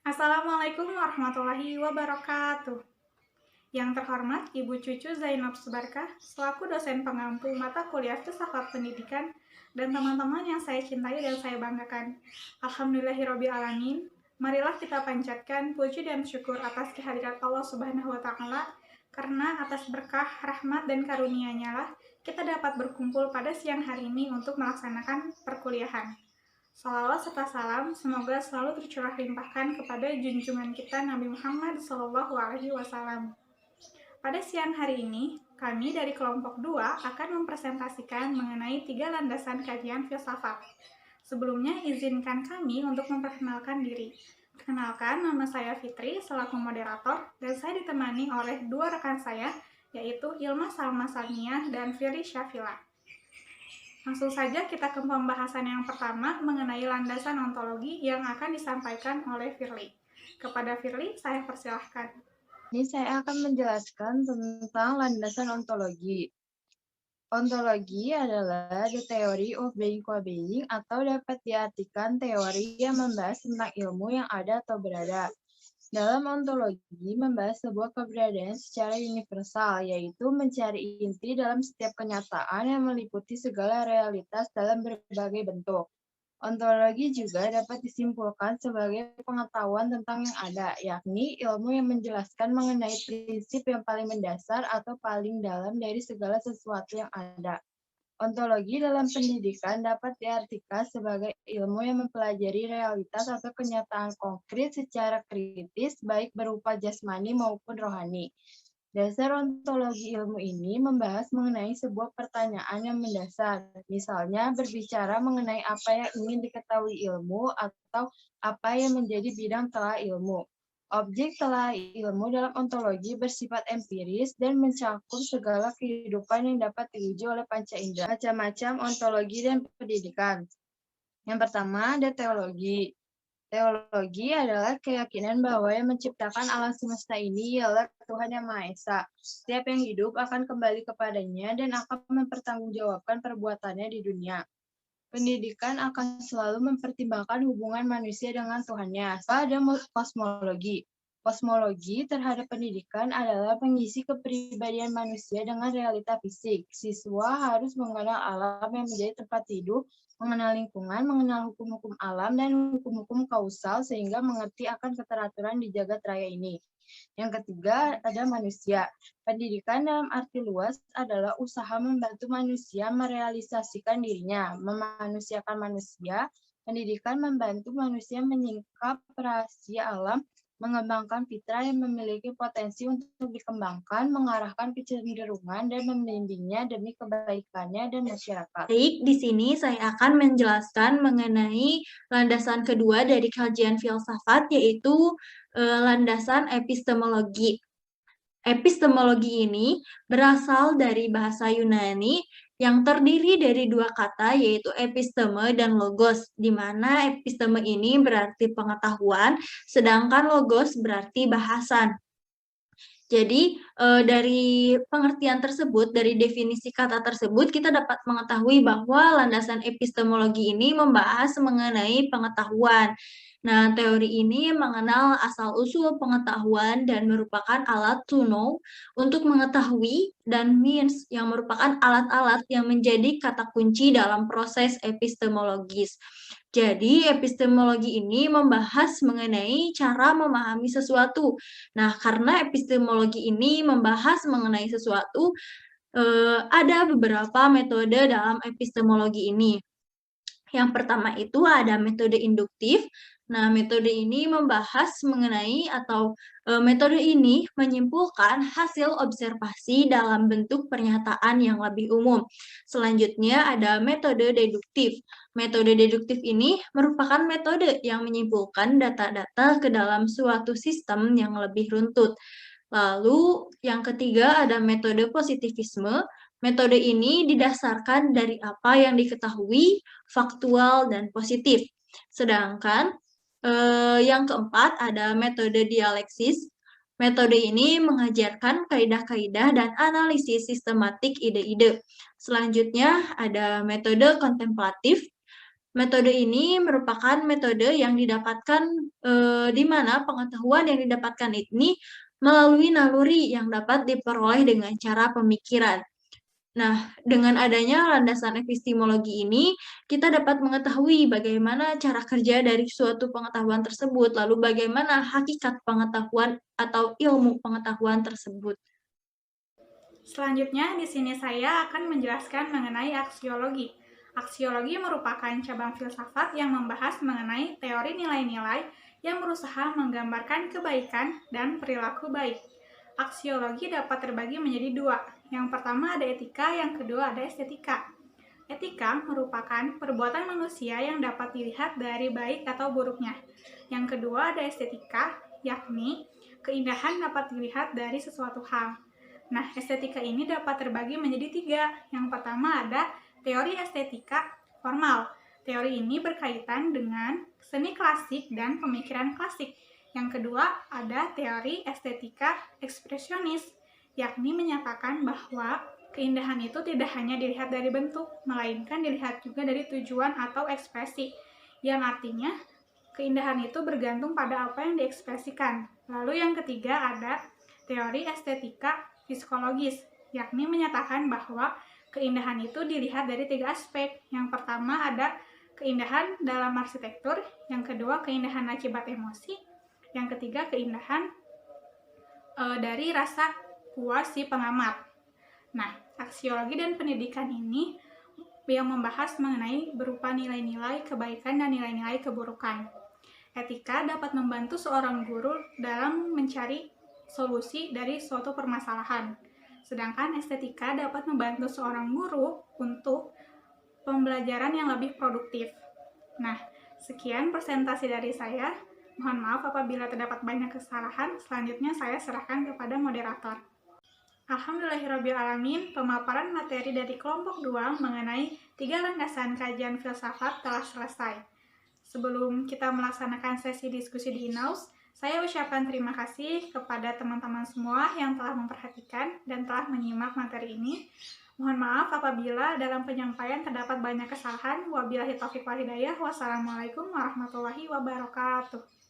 Assalamualaikum warahmatullahi wabarakatuh. Yang terhormat Ibu Cucu Zainab Subarkah, selaku dosen pengampu mata kuliah Filsafat Pendidikan, dan teman-teman yang saya cintai dan saya banggakan. Alhamdulillahirrabbilalamin. Marilah kita panjatkan puji dan syukur atas kehadirat Allah Subhanahu wa Ta'ala, karena atas berkah, rahmat, dan karunia-Nya lah kita dapat berkumpul pada siang hari ini untuk melaksanakan perkuliahan. Salawat serta salam semoga selalu tercurah limpahkan kepada junjungan kita Nabi Muhammad SAW. Pada siang hari ini, kami dari kelompok 2 akan mempresentasikan mengenai 3 landasan kajian filsafat. Sebelumnya, izinkan kami untuk memperkenalkan diri. Kenalkan, nama saya Fitri selaku moderator, dan saya ditemani oleh 2 rekan saya, yaitu Ilma Salma Sania dan Firly Syafila. Langsung saja kita ke pembahasan yang pertama mengenai landasan ontologi yang akan disampaikan oleh Firly. Kepada Firly, saya persilahkan. Ini saya akan menjelaskan tentang landasan ontologi. Ontologi adalah the theory of being co-being atau dapat diartikan teori yang membahas tentang ilmu yang ada atau berada. Dalam ontologi membahas sebuah keberadaan secara universal, yaitu mencari inti dalam setiap kenyataan yang meliputi segala realitas dalam berbagai bentuk. Ontologi juga dapat disimpulkan sebagai pengetahuan tentang yang ada, yakni ilmu yang menjelaskan mengenai prinsip yang paling mendasar atau paling dalam dari segala sesuatu yang ada. Ontologi dalam pendidikan dapat diartikan sebagai ilmu yang mempelajari realitas atau kenyataan konkret secara kritis, baik berupa jasmani maupun rohani. Dasar ontologi ilmu ini membahas mengenai sebuah pertanyaan yang mendasar, misalnya berbicara mengenai apa yang ingin diketahui ilmu atau apa yang menjadi bidang telah ilmu. Objek telah ilmu dalam ontologi bersifat empiris dan mencakup segala kehidupan yang dapat diuji oleh panca indera. Macam-macam ontologi dan pendidikan. Yang pertama ada teologi. Teologi adalah keyakinan bahwa yang menciptakan alam semesta ini ialah Tuhan Yang Maha Esa. Setiap yang hidup akan kembali kepadanya dan akan mempertanggungjawabkan perbuatannya di dunia. Pendidikan akan selalu mempertimbangkan hubungan manusia dengan Tuhannya. Ada kosmologi. Kosmologi terhadap pendidikan adalah mengisi kepribadian manusia dengan realita fisik. Siswa harus mengenal alam yang menjadi tempat hidup, mengenal lingkungan, mengenal hukum-hukum alam, dan hukum-hukum kausal sehingga mengerti akan keteraturan di jagat raya ini. Yang ketiga, ada manusia. Pendidikan dalam arti luas adalah usaha membantu manusia merealisasikan dirinya, memanusiakan manusia. Pendidikan membantu manusia menyingkap rahasia alam, mengembangkan fitrah yang memiliki potensi untuk dikembangkan, mengarahkan kecenderungan, dan membimbingnya demi kebaikannya dan masyarakat. Baik, di sini saya akan menjelaskan mengenai landasan kedua dari kajian filsafat, yaitu landasan epistemologi. Epistemologi ini berasal dari bahasa Yunani yang terdiri dari dua kata, yaitu episteme dan logos, di mana episteme ini berarti pengetahuan, sedangkan logos berarti bahasan. Jadi, dari pengertian tersebut, dari definisi kata tersebut, kita dapat mengetahui bahwa landasan epistemologi ini membahas mengenai pengetahuan. Nah, teori ini mengenal asal-usul pengetahuan dan merupakan alat to know untuk mengetahui dan means yang merupakan alat-alat yang menjadi kata kunci dalam proses epistemologis. Jadi, epistemologi ini membahas mengenai cara memahami sesuatu. Nah, karena epistemologi ini membahas mengenai sesuatu, ada beberapa metode dalam epistemologi ini. Yang pertama itu ada metode induktif. Nah, metode ini membahas mengenai atau metode ini menyimpulkan hasil observasi dalam bentuk pernyataan yang lebih umum. Selanjutnya ada metode deduktif. Metode deduktif ini merupakan metode yang menyimpulkan data-data ke dalam suatu sistem yang lebih runtut. Lalu yang ketiga ada metode positivisme. Metode ini didasarkan dari apa yang diketahui, faktual, dan positif. Sedangkan yang keempat ada metode dialeksis. Metode ini mengajarkan kaidah-kaidah dan analisis sistematik ide-ide. Selanjutnya ada metode kontemplatif. Metode ini merupakan metode yang didapatkan di mana pengetahuan yang didapatkan ini melalui naluri yang dapat diperoleh dengan cara pemikiran. Nah, dengan adanya landasan epistemologi ini, kita dapat mengetahui bagaimana cara kerja dari suatu pengetahuan tersebut, lalu bagaimana hakikat pengetahuan atau ilmu pengetahuan tersebut. Selanjutnya, di sini saya akan menjelaskan mengenai aksiologi. Aksiologi merupakan cabang filsafat yang membahas mengenai teori nilai-nilai yang berusaha menggambarkan kebaikan dan perilaku baik. Aksiologi dapat terbagi menjadi dua. Yang pertama ada etika, yang kedua ada estetika. Etika merupakan perbuatan manusia yang dapat dilihat dari baik atau buruknya. Yang kedua ada estetika, yakni keindahan dapat dilihat dari sesuatu hal. Nah, estetika ini dapat terbagi menjadi tiga. Yang pertama ada teori estetika formal. Teori ini berkaitan dengan seni klasik dan pemikiran klasik. Yang kedua ada teori estetika ekspresionis, yakni menyatakan bahwa keindahan itu tidak hanya dilihat dari bentuk, melainkan dilihat juga dari tujuan atau ekspresi, yang artinya keindahan itu bergantung pada apa yang diekspresikan. Lalu yang ketiga ada teori estetika psikologis, yakni menyatakan bahwa keindahan itu dilihat dari tiga aspek. Yang pertama ada keindahan dalam arsitektur, yang kedua keindahan akibat emosi, yang ketiga keindahan dari rasa puas si pengamat. Nah, aksiologi dan pendidikan ini yang membahas mengenai berupa nilai-nilai kebaikan dan nilai-nilai keburukan. Etika dapat membantu seorang guru dalam mencari solusi dari suatu permasalahan. Sedangkan estetika dapat membantu seorang guru untuk pembelajaran yang lebih produktif. Nah, sekian presentasi dari saya. Mohon maaf apabila terdapat banyak kesalahan. Selanjutnya saya serahkan kepada moderator. Alhamdulillahirrabbilalamin, pemaparan materi dari kelompok 2 mengenai 3 landasan kajian filsafat telah selesai. Sebelum kita melaksanakan sesi diskusi di INAUS, saya ucapkan terima kasih kepada teman-teman semua yang telah memperhatikan dan telah menyimak materi ini. Mohon maaf apabila dalam penyampaian terdapat banyak kesalahan. Wabillahi taufiq wal hidayah. Wassalamualaikum warahmatullahi wabarakatuh.